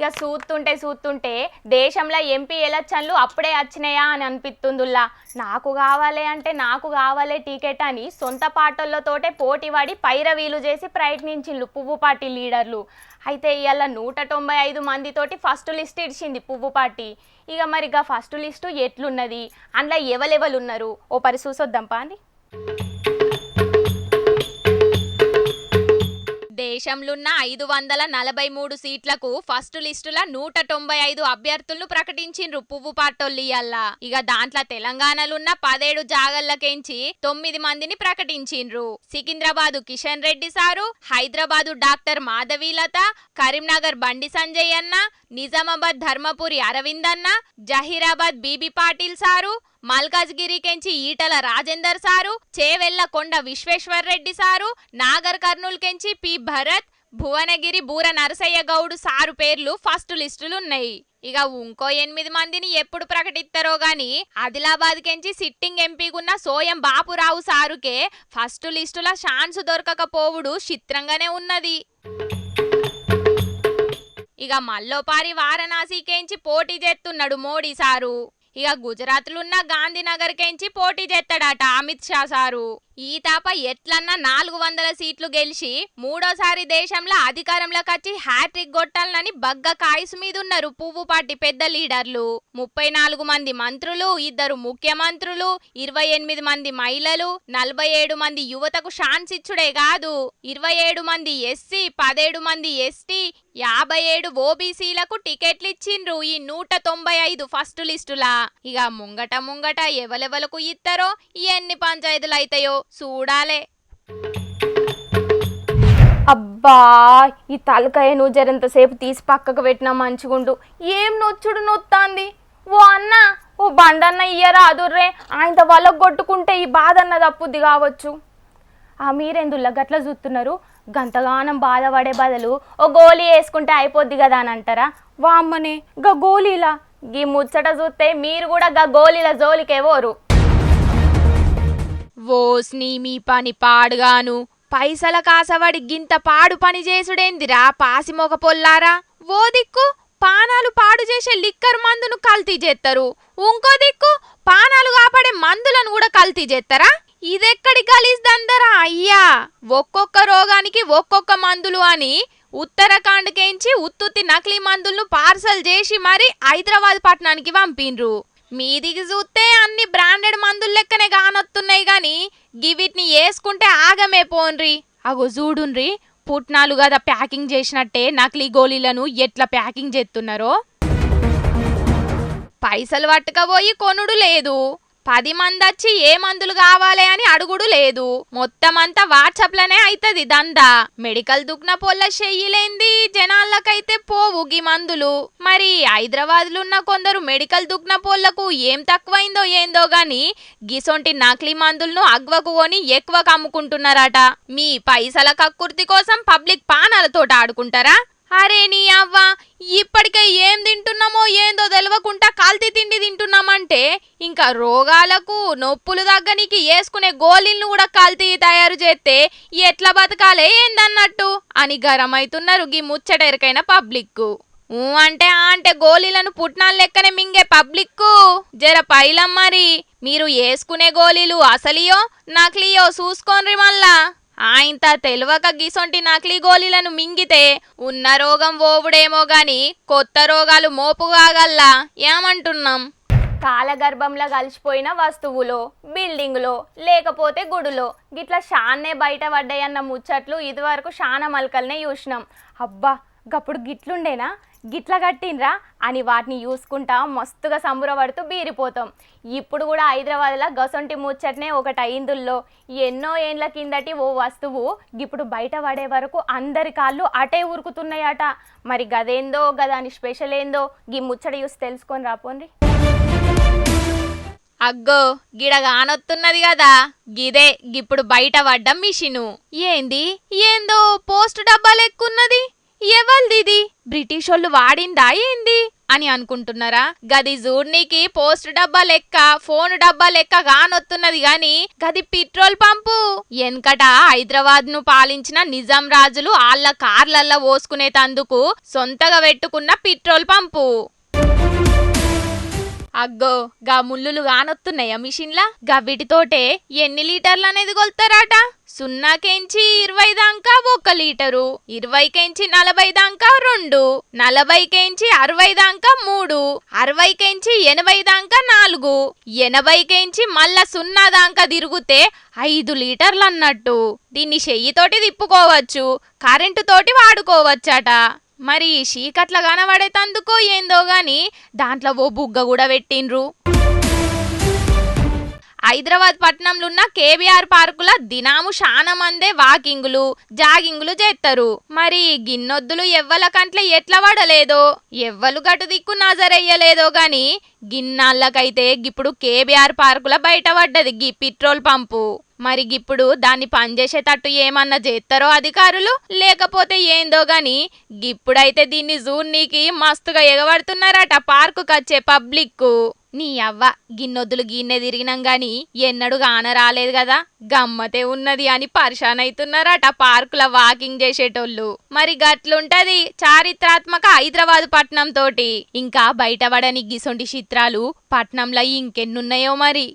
ఇక చూస్తుంటే దేశంలో ఎంపీ ఎలక్షన్లు అప్పుడే వచ్చినాయా అని అనిపిస్తుందిలా. నాకు కావాలే టికెట్ అని సొంత పార్టీలతోటే పోటీపడి పైరవీలు చేసి ప్రయత్నించిండ్రు పువ్వు పార్టీ లీడర్లు. అయితే ఇవాళ 195 మందితోటి ఫస్ట్ లిస్ట్ ఇచ్చింది పువ్వు పార్టీ. ఇక మరిగా ఫస్ట్ లిస్టు ఎట్లున్నది, అందులో ఎవరెవరున్నారు ఓ పరి చూసొద్దాం పాండి. దేశంలోన్న 543 సీట్లకు ఫస్ట్ లిస్టుల 195 అభ్యర్థులను ప్రకటించిండ్రు పువ్వు పార్టోళ్ళు ఇయ్యాల. ఇక దాంట్లో తెలంగాణలున్న 17 జాగళ్లకెంచి 9 మందిని ప్రకటించిండ్రు. సికింద్రాబాదు కిషన్ రెడ్డి సారు, హైదరాబాదు డాక్టర్ మాధవీలత, కరీంనగర్ బండి సంజయ్ అన్న, నిజామాబాద్ ధర్మపురి అరవింద్ అన్న, జహీరాబాద్ బీబీ పాటిల్ సారు, మల్కాజ్గిరికెంచి ఈటల రాజేందర్ సారు, చేవెళ్ల కొండ విశ్వేశ్వర్ రెడ్డి సారు, నాగర్ కర్నూల్ కెంచి పి భరత్, భువనగిరి బూర నరసయ్య గౌడు సారు పేర్లు ఫస్ట్ లిస్టులున్నాయి. ఇక ఇంకో 8 మందిని ఎప్పుడు ప్రకటిస్తారో గాని ఆదిలాబాద్ కెంచి సిట్టింగ్ ఎంపీగున్న సోయం బాపురావు సారుకే ఫస్ట్ లిస్టుల ఛాన్స్ దొరకకపోవుడు చిత్రంగానే ఉన్నది. ఇక మల్లోపారి వారణాసికెంచి పోటీ చేస్తున్నాడు మోడీ సారు. ఇక గుజరాత్లున్న గాంధీనగర్ కెంచి పోటీ చేస్తాడట అమిత్ షా సారు. ఈ తాప ఎట్లన్నా 400 సీట్లు గెలిచి మూడోసారి దేశంలో అధికారంలోకి వచ్చి హ్యాట్రిక్ కొట్టాలని బగ్గ కాయసు మీదున్నారు పువ్వు పార్టీ పెద్ద లీడర్లు. 34 మంది మంత్రులు, 2 ముఖ్యమంత్రులు, 28 మంది మహిళలు, 47 మంది యువతకు ఛాన్స్ ఇచ్చుడే కాదు, 27 మంది ఎస్సీ, 17 మంది ఎస్టీ, 57 ఓబీసీలకు టికెట్లు ఇచ్చిండ్రు ఈ 195 ఫస్ట్ లిస్టులా. ఇక ముంగట ఎవలెవలకు ఇస్తారో ఎన్ని పంచాయతీలు అయితాయో చూడాలే. అబ్బా ఈ తలకాయ నువ్వు జరంతసేపు తీసి పక్కకు పెట్టినా మంచిగుండు. ఏం నొత్తాంది ఓ అన్న, ఓ బండన్న ఇయ్యరా అదుర్రే, ఆయన వాళ్ళకు కొట్టుకుంటే ఈ బాధ అన్నది అప్పుద్ది కావచ్చు. మీరెందుల్లా గట్ల చూస్తున్నారు? గంతగానం బాధపడే బదులు ఓ గోళీ వేసుకుంటే అయిపోద్ది కదా అని అంటారా? వామ్మనే గా గోళీలా గీ ముచ్చట చూస్తే మీరు కూడా గా గోళీల జోలికేవోరు. ఓస్ని మీ పని పాడుగాను, పైసల కాసవడి గింత పాడు పని చేసుడేందిరా పాసిమొక పొల్లారా. ఓ దిక్కు పానాలు పాడు చేసే లిక్కర్ మందును కల్తీ చేస్తారు, ఇంకో దిక్కు పానాలు కాపాడే మందులను కూడా కల్తీ చేస్తారా? ఇదెక్కడి గలీజ్దందరా అయ్యా. ఒక్కొక్క రోగానికి ఒక్కొక్క మందులు అని ఉత్తరాఖండ్ కెంచి ఉత్తుత్తి నకిలీ మందులను పార్సల్ చేసి మరి హైదరాబాద్ పట్టణానికి పంపిండ్రు. మీదికి చూస్తే అన్ని బ్రాండెడ్ మందులు లెక్కనే కానొస్తున్నాయి గాని గివిటిని వేసుకుంటే ఆగమే పోన్రి. అగో చూడుండ్రి, పుట్నాలు కదా ప్యాకింగ్ చేసినట్టే నకిలీ గోళీలను ఎట్లా ప్యాకింగ్ చేస్తున్నారో. పైసలు పట్టుకపోయి కొనుడు లేదు, 10 మంది వచ్చి ఏ మందులు కావాలి అని అడుగుడు లేదు. మొత్తం అంతా వాట్సాప్లనే అవుతుంది దందా. మెడికల్ దుగ్న పొల్ల చెయ్యలేంది జనాలకైతే పోవు గీ మందులు. మరి హైదరాబాద్లున్న కొందరు మెడికల్ దుగ్న పొల్లకు ఏం తక్కువైందో ఏందో గాని గిసొంటి నకిలీ మందులను అగ్వకు కొని ఎక్కువకు అమ్ముకుంటున్నారట. మీ పైసల కక్కుర్తి కోసం పబ్లిక్ పానాలతోటి ఆడుకుంటారా? అరే నీ అవ్వ, ఇప్పటికే ఏం తింటున్నామో ఏందో తెలవకుండా కల్తీ తిండి తింటున్నామంటే ఇంకా రోగాలకు నొప్పులు తగ్గనికి వేసుకునే గోళీలను కూడా కల్తీ తయారు చేస్తే ఎట్లా బతకాలే ఏందన్నట్టు అని గరమైతున్నారు గీ ముచ్చటెరకైన పబ్లిక్. అంటే గోళీలను పుట్నాలు లెక్కనే మింగే పబ్లిక్ జర పైలం. మరి మీరు వేసుకునే గోళీలు అసలియో నకిలీయో చూసుకోండి. మళ్ళా ఆయంత తెలివక గిసొంటి నకిలీ గోళీలను మింగితే ఉన్న రోగం ఓవుడేమో గాని కొత్త రోగాలు మోపుగాగల్లా ఏమంటున్నాం. కాలగర్భంలో కలిసిపోయిన వస్తువులో, బిల్డింగులో, లేకపోతే గుడిలో గిట్లా షాన్నే బయట పడ్డాయన్న ముచ్చట్లు ఇదివరకు షాన మల్కల్నే చూసినాం. అబ్బా గప్పుడు గిట్లుండేనా, గిట్ల కట్టినరా అని వాటిని చూసుకుంటా మస్తుగా సంబురపడుతూ బీరిపోతాం. ఇప్పుడు కూడా హైదరాబాద్లో గసొంటి ముచ్చట్నే ఒకటి అయిందుల్లో. ఎన్నో ఏండ్ల కిందటి ఓ వస్తువు ఇప్పుడు బయట పడే వరకు అందరి కాళ్ళు అటే ఉరుకుతున్నాయట. మరి గదేందో గదాని స్పెషల్ ఏందో గీ ముచ్చట చూసి తెలుసుకొని రాపోండి. అగ్గో గిడ కానొత్తున్నది కదా, గిదే గిప్పుడు బయట పడ్డం మిషను. ఏందో పోస్ట్ డబ్బా లెక్కున్నది, ఎవల్దిది? బ్రిటిష్ వాళ్ళు వాడిందా ఏంది అని అనుకుంటున్నారా? గది జూడ్నీకి పోస్ట్ డబ్బా లెక్క ఫోన్ డబ్బా లెక్క గానొత్తున్నది గాని గది పెట్రోల్ పంపు. ఎన్కట హైదరాబాద్ ను పాలించిన నిజాం రాజులు ఆళ్ల కార్లల్ల పోసుకునేటందుకు సొంతగా పెట్టుకున్న పెట్రోల్ పంపు. అగ్గో గా ముళ్ళులు గానొత్తున్నాయా మిషన్లా? గవ్విటితోటే ఎన్ని లీటర్లు అనేది కొలుతారాట? 0కెంచి 20 దాకా 1 లీటరు, 20కెంచి 40 దాకా 2, 40కెంచి 60 దాకా 3, 60కెంచి 80 దాకా 4, 80కెంచి మళ్ళా 0 దాకా తిరుగుతే 5 లీటర్లు అన్నట్టు. దీన్ని చెయ్యితోటి తిప్పుకోవచ్చు, కరెంటు తోటి వాడుకోవచ్చట. మరి చీకట్ల కనబడేతందుకో ఏందో గాని దాంట్లో ఓ బుగ్గ కూడా పెట్టిండ్రు. హైదరాబాద్ పట్టణంలో ఉన్న కేబీఆర్ పార్కుల దినాము చాలా మందే వాకింగులు జాగింగులు చేస్తారు. మరి గిన్నొద్దులు ఎవ్వల కంట్ల ఎట్లా పడలేదో, ఎవ్వలు గటు దిక్కు నజరయ్యలేదో గాని గిన్నాళ్ళకైతే గిప్పుడు కేబీఆర్ పార్కుల బయట పడ్డది గీ పెట్రోల్ పంపు. మరి గిప్పుడు దాన్ని పనిచేసేటట్టు ఏమన్నా చేస్తారో అధికారులు, లేకపోతే ఏందో గాని గిప్పుడైతే దీన్ని జూన్నీకి మస్తుగా ఎగబడుతున్నారట పార్కుకొచ్చే పబ్లిక్. నీ అవ్వ గిన్నొద్దులు గిన్నె తిరిగినాం గాని ఎన్నడు గాన రాలేదు కదా, గమ్మతే ఉన్నది అని పరిశాన్ అవుతున్నారట పార్కుల వాకింగ్ చేసేటోళ్ళు. మరి గట్లుంటది చారిత్రాత్మక హైదరాబాద్ పట్నం తోటి. ఇంకా బయటపడని గిసొంటి చిత్రాలు పట్నంలో ఇంకెన్నున్నాయో మరి.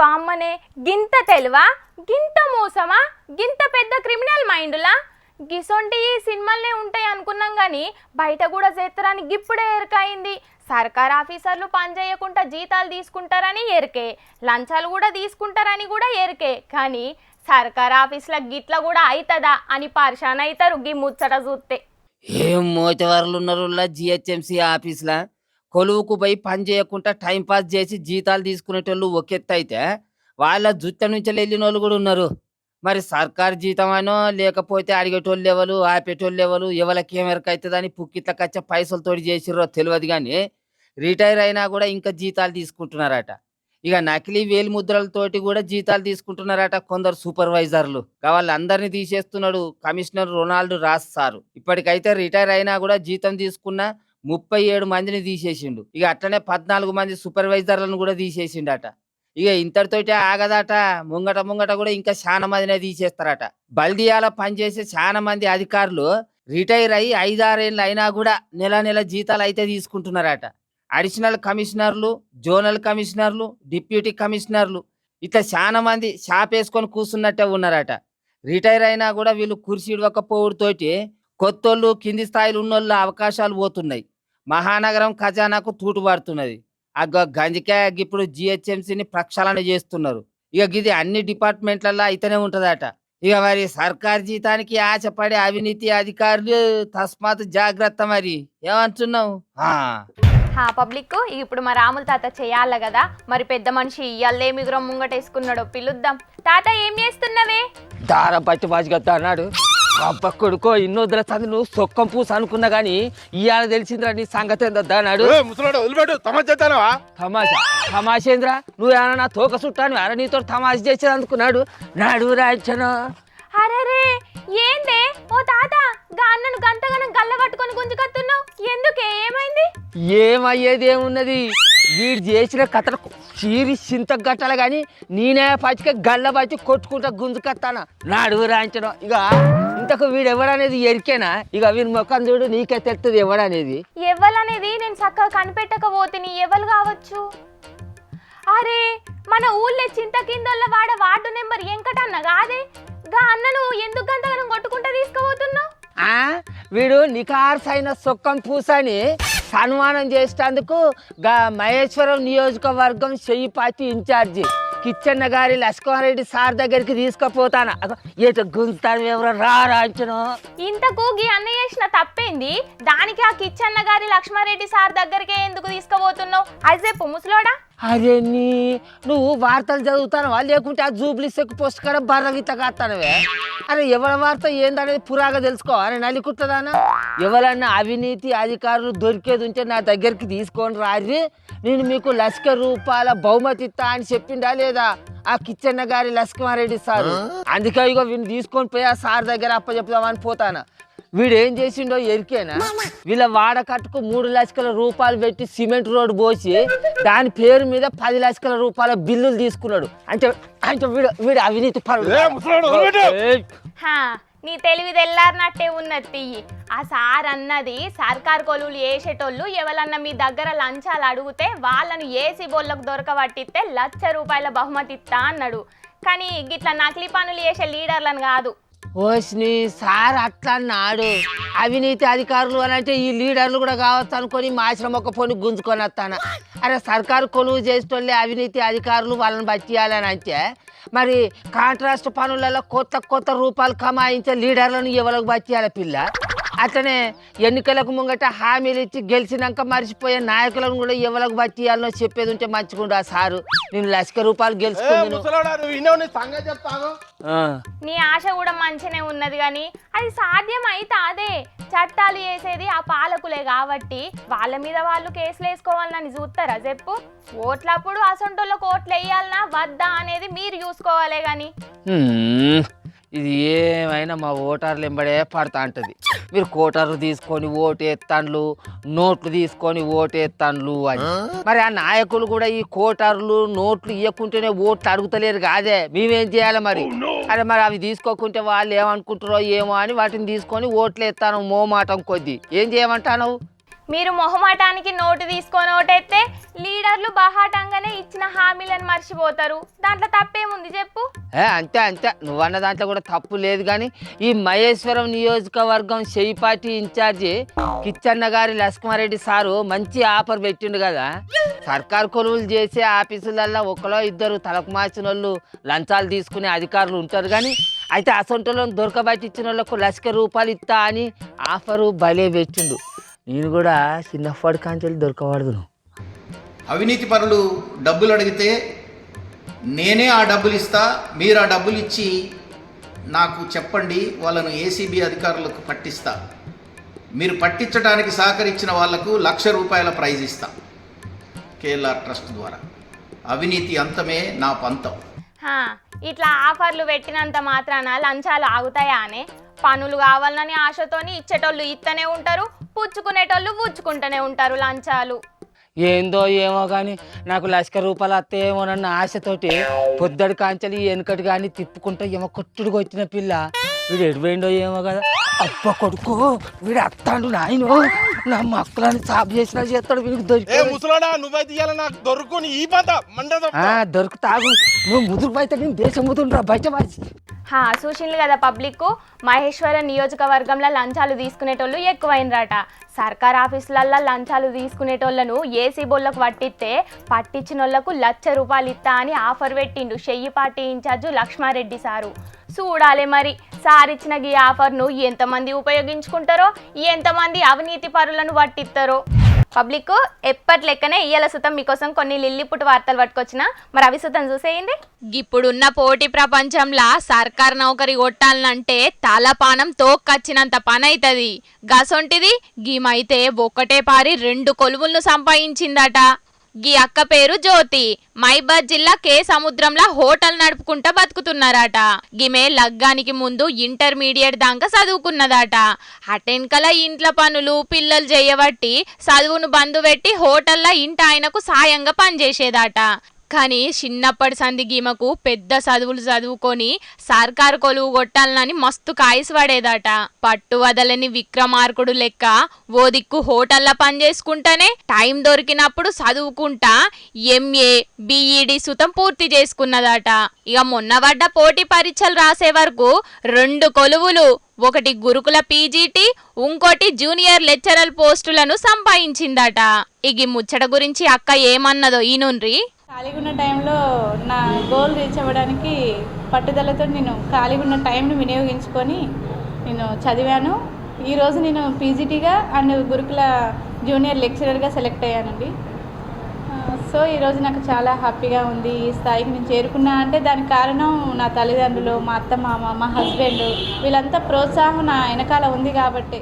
వామ్మనే గింత తెలివా, గింత మోసమా, గింత పెద్ద క్రిమినల్ మైండ్లా? గిసొంటి సినిమాలనే ఉంటాయి అనుకున్నాం గాని బయట కూడా చేస్తారని గిప్పుడే ఎరకైంది. సర్కార్ ఆఫీసర్లు పనిచేయకుండా జీతాలు తీసుకుంటారని ఎరికే, లంచాలు కూడా తీసుకుంటారని కూడా ఎరికే. కానీ సర్కార్ ఆఫీసుల గిట్ల కూడా అవుతుందా అని పరిశాన్ అవుతారు గి ముచ్చట చూస్తే. ఏం మోతవారులు ఉన్నారు జిహెచ్ఎంసీ ఆఫీస్లా. కొలువుకు పోయి పని చేయకుండా టైంపాస్ చేసి జీతాలు తీసుకునేటోళ్ళు ఒకెత్త అయితే, వాళ్ళ జుట్ట నుంచి వెళ్ళిన వాళ్ళు కూడా ఉన్నారు. మరి సర్కారు జీతమనో లేకపోతే అడిగేటోళ్ళు ఎవరు ఆపేటోళ్ళు ఎవరు ఎవరికి అవుతుందని పుక్కిట్లకి వచ్చే పైసలతోటి చేసిర్రో తెలియదు. కానీ రిటైర్ అయినా కూడా ఇంకా జీతాలు తీసుకుంటున్నారట. ఇక నకిలీ వేలు ముద్రలతోటి కూడా జీతాలు తీసుకుంటున్నారట కొందరు సూపర్వైజర్లు. వాళ్ళందరినీ తీసేస్తున్నాడు కమిషనర్ రొనాల్డ్ రాస్ సారు. ఇప్పటికైతే రిటైర్ అయినా కూడా జీతం తీసుకున్న 37 మందిని తీసేసిండు. ఇక అట్లనే 14 మంది సూపర్వైజర్లను కూడా తీసేసిండట. ఇక ఇంతటితోటి ఆగదట, ముంగట కూడా ఇంకా చాలా మందినే తీసేస్తారట. బల్దియాల పనిచేసే చాలా మంది అధికారులు రిటైర్ అయ్యి 5-6 ఏళ్ళు అయినా కూడా నెల జీతాలు అయితే తీసుకుంటున్నారట. అడిషనల్ కమిషనర్లు, జోనల్ కమిషనర్లు, డిప్యూటీ కమిషనర్లు ఇట్లా చాలా మంది షాప్ వేసుకొని కూర్చున్నట్టే ఉన్నారట. రిటైర్ అయినా కూడా వీళ్ళు కుర్చీ ఇవ్వకపోవడంతోటి కొత్తోళ్ళు కింది స్థాయిలో ఉన్నోళ్ళ అవకాశాలు పోతున్నాయి. మహానగరం ఖజానాకు తూటు పడుతున్నది. ఆ గంజికాయ ఇప్పుడు జిహెచ్ఎంసీని ప్రక్షాళన చేస్తున్నారు. ఇక ఇది అన్ని డిపార్ట్మెంట్లలో అయితేనే ఉంటదట. ఇక మరి సర్కార్ జీతానికి ఆశపడే అవినీతి అధికారులు తస్మాత్ జాగ్రత్త. మరి ఏమంటున్నావు? పబ్లిక్ ఇప్పుడు మా రాముల తాత చేయాల కదా, మరి పెద్ద మనిషి ఇయ్యాలే మిగురం ముంగటేసుకున్నాడో పిలుద్దాం. తాత ఏం చేస్తున్నవే? దారం పట్టి బాజుగత్తా అన్నాడు. అబ్బ కొడుకో ఇన్నొద్దుల చదువు నువ్వు సొక్కం పూస అనుకున్నా గానీ ఇవాళ తెలిసిందిరా నీ సంగతి ఏందొద్దా అన్నాడు. తమాషేంద్రా నువ్వు ఏమన్నా తోక చుట్టాను అర నీతో తమాష చేసేది అనుకున్నాడు. నాడు రాచను. అరే ఏందే ఓ తాత గా అన్నను గంతగనం గల్ల పట్టుకొని గుంజుకత్తున్నావు ఎందుకే? ఏమైంది? ఏమయ్యేది ఏమున్నది, వీడు చేసిన కథలు చీరి చింత గట్టాల గాని నేనే పచ్చిక గల్ల పచ్చి కొట్టుకుంటా గుంజుకత్తానా నాడు రాయించడం. ఇక ఇంతకు వీడు ఎవడనేది ఎరికేనా? ఇక వీని ముఖం చూడు నీకే తెలుస్తుంది ఎవడనేది. ఎవలనేది నేను చక్కగా కనిపెట్టకపోతే ఎవరు కావచ్చు? అరే మన ఊళ్ళో చింత కిందోళ్ళ వార్డు నెంబర్ ఎంకటన్న కాదే? గా అన్నను ఎందుకు గంతగనం కొట్టుకుంటా తీసుకుపోతున్నావు? వీడు నికార్సైన సొక్కం పూసని సన్మానం చేసేందుకు గా మహేశ్వరం నియోజకవర్గం చెయ్యి పార్టీ ఇన్ఛార్జి కిచ్చన్న గారి లక్ష్మారెడ్డి సార్ దగ్గరికి తీసుకుపోతాను. ఏట గుంజుతాను ఎవరో రాంచను. ఇంతకు గీ అన్న చేసిన తప్పేంది? దానికి ఆ కిచ్చన్న గారి లక్ష్మారెడ్డి సార్ దగ్గరికే ఎందుకు తీసుకుపోతున్నావు? అది చెప్పు ముసలోడా. అరే నువ్వు వార్తలు చదువుతానవా లేకుంటే ఆ జూబ్లీ సెక్ పోస్ట్ కాడ బర్రగిత కాస్తానవే? అరే ఎవరి వార్త ఏందనేది పురాగా తెలుసుకో. అరే నలికుట్టదానా ఎవరన్నా అవినీతి అధికారులు దొరికేది ఉంటే నా దగ్గరికి తీసుకొని రారి, నేను మీకు ₹1,00,000 బహుమతి ఇస్తా అని చెప్పిండా లేదా ఆ కిచ్చన్న గారి లక్ష్మారెడ్డి సారు? అందుకే ఇగో వీళ్ళు తీసుకొని పోయి ఆ సార్ దగ్గర అప్పచెప్దామని పోతాను. వీడు ఏం చేసిండో ఎరికేనా? వీళ్ళ వాడకట్టుకు 3 లక్షల రూపాయలు పెట్టి సిమెంట్ రోడ్డు పోసి దాని పేరు మీద 10 లక్షల రూపాయల బిల్లులు తీసుకున్నాడు. అంటే అంటే వీడు అవినీతి పరుడు. హా, నీ తెలివి తెల్లారినట్టే ఉన్నది తీయి. ఆ సార్ అన్నది సర్కార్ కొలువులు వేసేటోళ్ళు ఎవరన్నా మీ దగ్గర లంచాలు అడిగితే వాళ్ళను ఏసీ బోళ్ళకు దొరకబట్టిస్తే ₹1,00,000 బహుమతి ఇస్తా అన్నాడు. కానీ గిట్లా నకిలీ పనులు చేసే లీడర్లను కాదు. ఓస్ని సార్ అట్లా అన్నాడు. అవినీతి అధికారులు అని అంటే ఈ లీడర్లు కూడా కావచ్చు అనుకొని మాసిన మొక్క పోని గుంజుకొని వస్తాను. అరే సర్కారు కొలువు చేసేటోళ్ళే అవినీతి అధికారులు వాళ్ళని బట్టియాలని అంటే మరి కాంట్రాక్ట్ పనులలో కొత్త రూపాయలు కమాయించే లీడర్లను ఎవరికి బట్టియాలి పిల్ల? అట్లనే ఎన్నికలకు ముంగట హామీలు ఇచ్చి గెలిచినాక మర్చిపోయే నాయకులను కూడా ఎవరికి బట్టియాలనో చెప్పేది ఉంటే మంచిగుండు. ఆ సారు నేను ₹1,00,000 గెలుచుకున్నాను. నీ ఆశ కూడా మంచినే ఉన్నది కానీ అది సాధ్యం అయితే అదే చట్టాలు చేసేది ఆ పాలకులే కాబట్టి వాళ్ళ మీద వాళ్ళు కేసులు వేసుకోవాలని చూస్తారా చెప్పు? ఓట్లప్పుడు అసొంటోళ్ళకి ఓట్లు వేయాలనా వద్దా అనేది మీరు చూసుకోవాలే గాని. ఇది ఏమైనా మా ఓటర్లు ఎంబడే పడతా అంటది. మీరు కోటర్లు తీసుకొని ఓటేస్తాండ్లు, నోట్లు తీసుకొని ఓటేస్తాండ్లు అని. మరి ఆ నాయకులు కూడా ఈ కోటర్లు నోట్లు ఇవ్వకుంటేనే ఓట్లు అడుగుతలేరు కాదే, మేమేం చేయాలి మరి? అరే మరి అవి తీసుకోకుంటే వాళ్ళు ఏమనుకుంటారో ఏమో అని వాటిని తీసుకొని ఓట్లు వేస్తాను మోమాటం కొద్దీ. ఏం చేయమంటాను? మీరు మొహమాటానికి నోటు తీసుకొని ఓటేస్తే లీడర్లు బహాటంగానే ఇచ్చిన హామీలను మర్చిపోతారు. దాంట్లో తప్పేముంది చెప్పు? అంతే నువ్వన్న దాంట్లో కూడా తప్పు లేదు. కానీ ఈ మహేశ్వరం నియోజకవర్గం పార్టీ ఇన్ఛార్జి కిచ్చన్న గారి లక్ష్మారెడ్డి సారు మంచి ఆఫర్ పెట్టిండు కదా. సర్కారు కొలువులు చేసే ఆఫీసులల్లో ఒకలో ఇద్దరు తలకు మార్చిన వాళ్ళు లంచాలు తీసుకునే అధికారులు ఉంటారు. కానీ అయితే అసొంటోళ్ళని దొరకబట్టించిన వాళ్ళకు ₹1,00,000 ఇస్తా అని ఆఫరు భలే పెట్టిండు. నేను కూడా చిన్నప్పటి కాంచెల్లి దొరకబడదును. అవినీతి పరులు డబ్బులు అడిగితే నేనే ఆ డబ్బులు ఇస్తా, మీరు ఆ డబ్బులు ఇచ్చి నాకు చెప్పండి, వాళ్ళను ఏసీబీ అధికారులకు పట్టిస్తా. మీరు పట్టించడానికి సహకరించిన వాళ్లకు ₹1,00,000 ప్రైజ్ ఇస్తా కేఎల్ఆర్ ట్రస్ట్ ద్వారా. అవినీతి అంతమే నా పంతం. ఇట్లా ఆఫర్లు పెట్టినంత మాత్రాన లంచాలు ఆగుతాయా అనే? పనులు కావాలని ఆశతోని ఇచ్చేటోళ్ళు ఇస్తూనే ఉంటారు, పుచ్చుకునేటోళ్ళు పుచ్చుకుంటూనే ఉంటారు లంచాలు. ఏందో ఏమో కానీ నాకు ₹1,00,000 వస్తేమోనన్న ఆశతోటి పొద్దుడి కాంచెలి వెనుకటి కానీ తిప్పుకుంటా ఏమో కొట్టుడుకు వచ్చిన పిల్ల వీడు ఎడిపోయిండో ఏమో కదా. అబ్బా కొడుకు వీడు అత్తాడు నాయను, నా మక్కలని సాపు చేసినా చేస్తాడు వీడికి దొరుకుతాగు. నువ్వు ముదురు అయితే నేను దేశం ముదురురా బయట వాసి. చూసిండ్రు కదా పబ్లిక్, మహేశ్వరం నియోజకవర్గంలో లంచాలు తీసుకునేటోళ్ళు ఎక్కువైనరాట. సర్కార్ ఆఫీసులల్లో లంచాలు తీసుకునేటోళ్లను ఏసీ బోళ్ళకు పట్టిస్తే పట్టించిన వాళ్లకు ₹1,00,000 ఇస్తా అని ఆఫర్ పెట్టిండు పార్టీ ఇన్ఛార్జు లక్ష్మారెడ్డి సారు. చూడాలి మరి సార్ ఇచ్చిన ఈ ఆఫర్ను ఎంతమంది ఉపయోగించుకుంటారో, ఎంతమంది అవినీతి పరులను పట్టిస్తారో. పబ్లిక్ ఎప్పటి లెక్కనే ఇయ్యాల సుతం మీకోసం కొన్ని లిల్లిపుట్ వార్తలు పట్టుకొచ్చిన, మరి అవి సుతం చూసేయండి. ఇప్పుడున్న పోటీ ప్రపంచంలా సర్కార్ నౌకరి కొట్టాలంటే తలపానం తోక్కచ్చినంత పని అవుతుంది. గసొంటిది గీమైతే ఒక్కటే పారి 2 కొలువులను సంపాదించిందట. గీ అక్క పేరు జ్యోతి. మైబాద్ జిల్లా కే సముద్రంలో హోటల్ నడుపుకుంటా బతుకుతున్నారట. గిమే లగ్గానికి ముందు ఇంటర్మీడియట్ దాకా చదువుకున్నదట. అటెన్కల ఇంట్ల పనులు పిల్లలు చేయబట్టి చదువును బంధు పెట్టి హోటల్లో ఇంట ఆయనకు సాయంగా పనిచేసేదట. కానీ చిన్నప్పటి సంది గీమకు పెద్ద చదువులు చదువుకొని సర్కారు కొలువు కొట్టాలని మస్తు కాయసు పడేదట. పట్టు వదలని విక్రమార్కుడు లెక్క ఓ దిక్కు హోటల్లో పనిచేసుకుంటానే టైం దొరికినప్పుడు చదువుకుంటా MA BEd సుతం పూర్తి చేసుకున్నదట. ఇక మొన్న పడ్డ పోటీ పరీక్షలు రాసే వరకు 2 కొలువులు, ఒకటి గురుకుల PGT, ఇంకోటి జూనియర్ లెక్చరర్ పోస్టులను సంపాదించిందట. ఇగి ముచ్చట గురించి అక్క ఏమన్నదో ఈనుండ్రి. ఖాళీగా ఉన్న టైంలో నా గోల్ రీచ్ అవ్వడానికి పట్టుదలతో నేను ఖాళీగా ఉన్న టైంని వినియోగించుకొని నేను చదివాను. ఈరోజు నేను PGTగా అండ్ గురుకుల జూనియర్ లెక్చరర్గా సెలెక్ట్ అయ్యానండి. సో ఈరోజు నాకు చాలా హ్యాపీగా ఉంది. ఈ స్థాయికి నేను చేరుకున్నా అంటే దానికి కారణం నా తల్లిదండ్రులు, మా అత్త మామ, మా హస్బెండ్, వీళ్ళంతా ప్రోత్సాహం నా వెనకాల ఉంది కాబట్టి.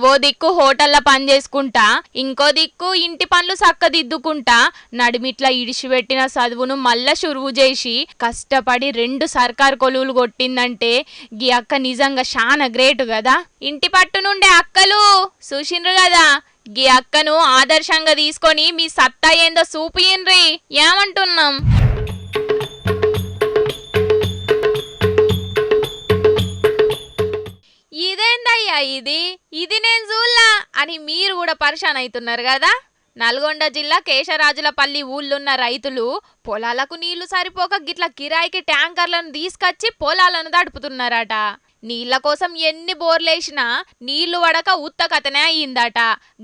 ఓ దిక్కు హోటల్ల పని చేసుకుంటా ఇంకో దిక్కు ఇంటి పనులు సక్కదిద్దుకుంటా నడిమిట్లా ఇడిచిపెట్టిన చదువును మళ్ళా షురువు చేసి కష్టపడి 2 సర్కారు కొలువులు కొట్టిందంటే గీ అక్క నిజంగా చాలా గ్రేట్ కదా. ఇంటి పట్టు నుండే అక్కలు చూసిండ్రు కదా, గీ అక్కను ఆదర్శంగా తీసుకొని మీ సత్తా ఏందో చూపియండ్రి ఏమంటున్నాం. ఇదేందయ్యా ఇది నేను చూల్లా అని మీరు కూడా పరిశాన్ అవుతున్నారు కదా. నల్గొండ జిల్లా కేశరాజులపల్లి ఊళ్ళున్న రైతులు పొలాలకు నీళ్లు సరిపోక గిట్ల కిరాయికి ట్యాంకర్లను తీసుకొచ్చి పొలాలను దడుపుతున్నారట. నీళ్ల కోసం ఎన్ని బోర్లేసినా నీళ్లు వడక ఉత్త కథనే అయ్యిందట.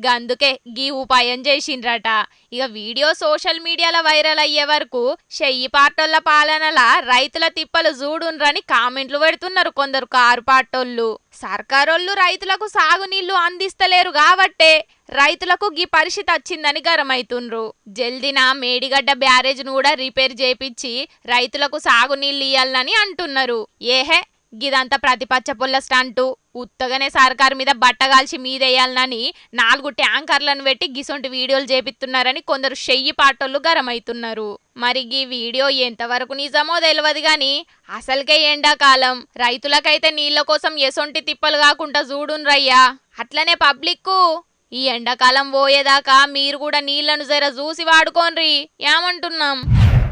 గందుకే గీ ఉపాయం చేసిండ్రట. ఇక వీడియో సోషల్ మీడియాలో వైరల్ అయ్యే వరకు చెయ్యి పార్టోళ్ల పాలనల రైతుల తిప్పలు చూడుండ్రని కామెంట్లు పెడుతున్నారు కొందరు కారు పార్టోళ్ళు. సర్కారోళ్ళు రైతులకు సాగునీళ్లు అందిస్తలేరు కాబట్టే రైతులకు గీ పరిస్థితి వచ్చిందని గరమైతుండ్రు. జల్దిన మేడిగడ్డ బ్యారేజ్ ను కూడా రిపేర్ చేపించి రైతులకు సాగునీళ్లు ఇయ్యాలని అంటున్నారు. ఏహే గిదంతా ప్రతిపచ్చ పుల్ల స్టంటు. ఉత్తగానే సర్కారు మీద బట్టగాల్చి మీదేయాలని 4 ట్యాంకర్లను పెట్టి గిసొంటి వీడియోలు చేపిస్తున్నారని కొందరు చెయ్యి పాటోళ్ళు గరమైతున్నారు. మరి ఈ వీడియో ఎంతవరకు నిజమో తెలియదు గాని అసలుకే ఎండాకాలం రైతులకైతే నీళ్ల కోసం ఎసొంటి తిప్పలు కాకుండా చూడున్రయ్యా. అట్లనే పబ్లిక్కు ఈ ఎండాకాలం పోయేదాకా మీరు కూడా నీళ్లను జర చూసి వాడుకోన్రి ఏమంటున్నాం.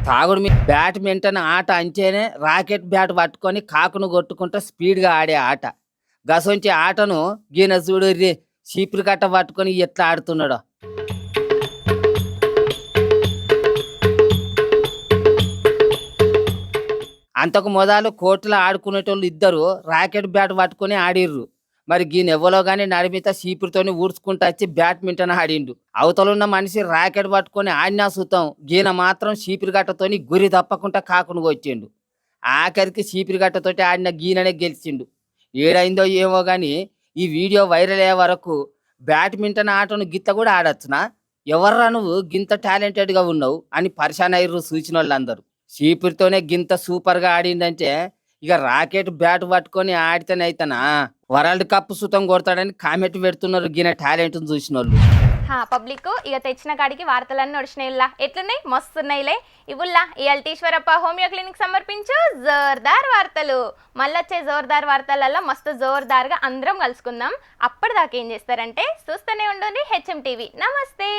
తాగుడు మీ బ్యాడ్మింటన్ ఆట అంచేనే రాకెట్ బ్యాట్ పట్టుకొని కాకును కొట్టుకుంటూ స్పీడ్గా ఆడే ఆట. గసొంచి ఆటను గీన చూడు చీపురు కట్ట పట్టుకొని ఎట్లా ఆడుతున్నాడో. అంతకు మొదలు కోర్టులో ఆడుకునేటోళ్ళు 2 రాకెట్ బ్యాట్ పట్టుకొని ఆడిర్రు. మరి గీన ఎవ్వలో కానీ నడిమిత చీపురుతోని ఊడ్చుకుంటూ వచ్చి బ్యాడ్మింటన్ ఆడిండు. అవతలున్న మనిషి రాకెట్ పట్టుకొని ఆడినా సుతం, గీన మాత్రం చీపురు గట్టతోని గురి తప్పకుండా కాకును కొట్టిండు. ఆఖరికి చీపురు గట్టతోటి ఆడిన గీననే గెలిచిండు. ఏడైందో ఏమో కానీ ఈ వీడియో వైరల్ అయ్యే వరకు బ్యాడ్మింటన్ ఆటను గిత్త కూడా ఆడచ్చునా, ఎవర్రా నువ్వు గింత టాలెంటెడ్గా ఉన్నావు అని పరిశాన్ అయ్యారు చూసిన వాళ్ళందరూ. చీపురుతోనే గింత సూపర్గా ఆడిందంటే ఇక రాకెట్ బ్యాట్ పట్టుకొని ఆడితేనైతేనా వరల్డ్ కప్ సుతం కొడతాడని కామెంట్ పెడుతున్నారు గిన టాలెంట్ చూసిన వాళ్ళు. పబ్లిక్ ఇక తెచ్చిన కాడికి వార్తలన్నీ నడిచినాయిలా ఎట్లున్నాయి మస్తున్నాయిలే. ఇవుల్లా ఈ అల్టీశ్వరప్ప హోమియో క్లినిక్ సమర్పించు జోర్దార్ వార్తలు. మళ్ళొచ్చే జోర్దార్ వార్తలలో మస్తు జోర్దార్గా అందరం కలుసుకుందాం. అప్పటిదాకా ఏం చేస్తారంటే చూస్తూనే ఉండండి హెచ్ఎం టీవీ. నమస్తే.